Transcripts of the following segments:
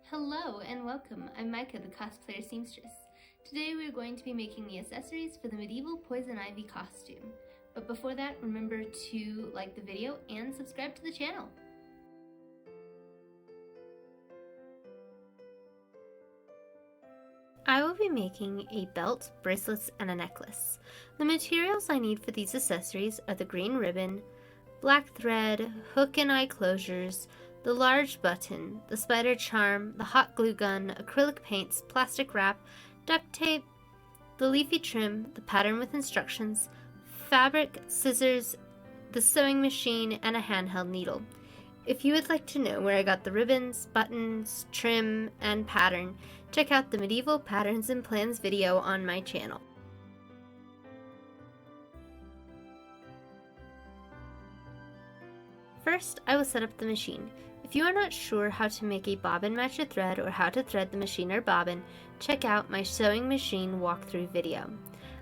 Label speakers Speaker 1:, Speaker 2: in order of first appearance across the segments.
Speaker 1: Hello and welcome, I'm Micah, the cosplayer seamstress. Today we are going to be making the accessories for the medieval poison ivy costume. But before that, remember to like the video and subscribe to the channel. I will be making a belt, bracelets, and a necklace. The materials I need for these accessories are the green ribbon, black thread, hook and eye closures, the large button, the spider charm, the hot glue gun, acrylic paints, plastic wrap, duct tape, the leafy trim, the pattern with instructions, fabric, scissors, the sewing machine, and a handheld needle. If you would like to know where I got the ribbons, buttons, trim, and pattern, check out the Medieval Patterns and Plans video on my channel. First, I will set up the machine. If you are not sure how to make a bobbin match a thread or how to thread the machine or bobbin, check out my sewing machine walkthrough video.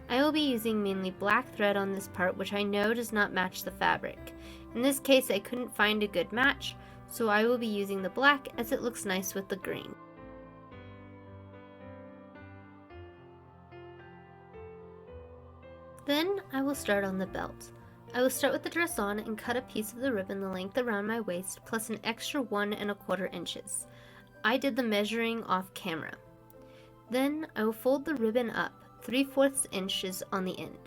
Speaker 1: I will be using mainly black thread on this part, which I know does not match the fabric. In this case, I couldn't find a good match, so I will be using the black as it looks nice with the green. Then I will start on the belt. I will start with the dress on and cut a piece of the ribbon the length around my waist plus an extra 1 1/4 inches. I did the measuring off camera. Then I will fold the ribbon up 3/4 inches on the end.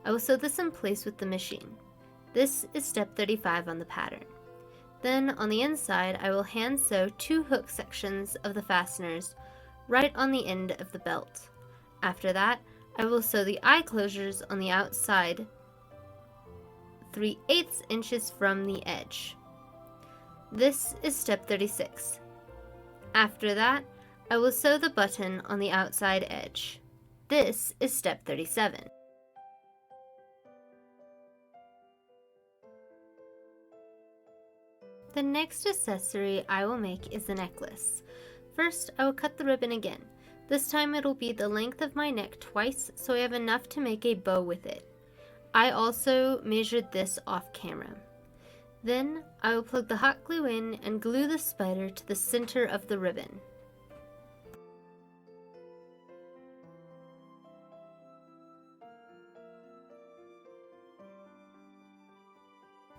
Speaker 1: I will sew this in place with the machine. This is step 35 on the pattern. Then on the inside I will hand sew 2 hook sections of the fasteners right on the end of the belt. After that, I will sew the eye closures on the outside 3/8 inches from the edge. This is step 36. After that, I will sew the button on the outside edge. This is step 37. The next accessory I will make is the necklace. First, I will cut the ribbon again. This time it will be the length of my neck twice, so I have enough to make a bow with it. I also measured this off camera. Then I will plug the hot glue in and glue the spider to the center of the ribbon.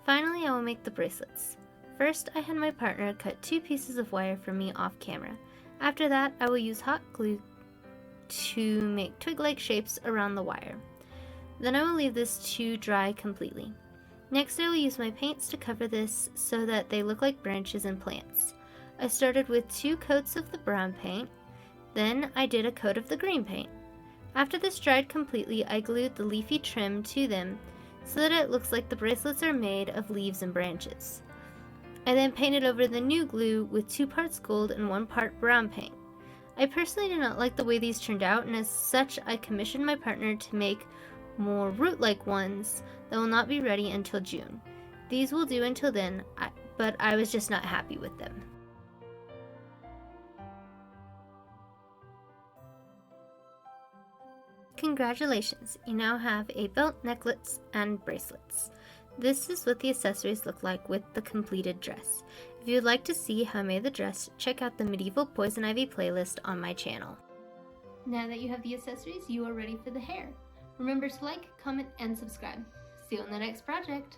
Speaker 1: Finally, I will make the bracelets. First, I had my partner cut 2 pieces of wire for me off camera. After that, I will use hot glue to make twig-like shapes around the wire. Then I will leave this to dry completely. Next, I will use my paints to cover this so that they look like branches and plants. I started with 2 coats of the brown paint, then I did a coat of the green paint. After this dried completely, I glued the leafy trim to them so that it looks like the bracelets are made of leaves and branches. I then painted over the new glue with 2 parts gold and 1 part brown paint. I personally did not like the way these turned out, and as such I commissioned my partner to make more root-like ones that will not be ready until June. These will do until then, but I was just not happy with them. Congratulations, you now have a belt, necklace, and bracelets. This is what the accessories look like with the completed dress. If you would like to see how I made the dress, check out the Medieval Poison Ivy playlist on my channel. Now that you have the accessories, you are ready for the hair. Remember to like, comment, and subscribe. See you on the next project!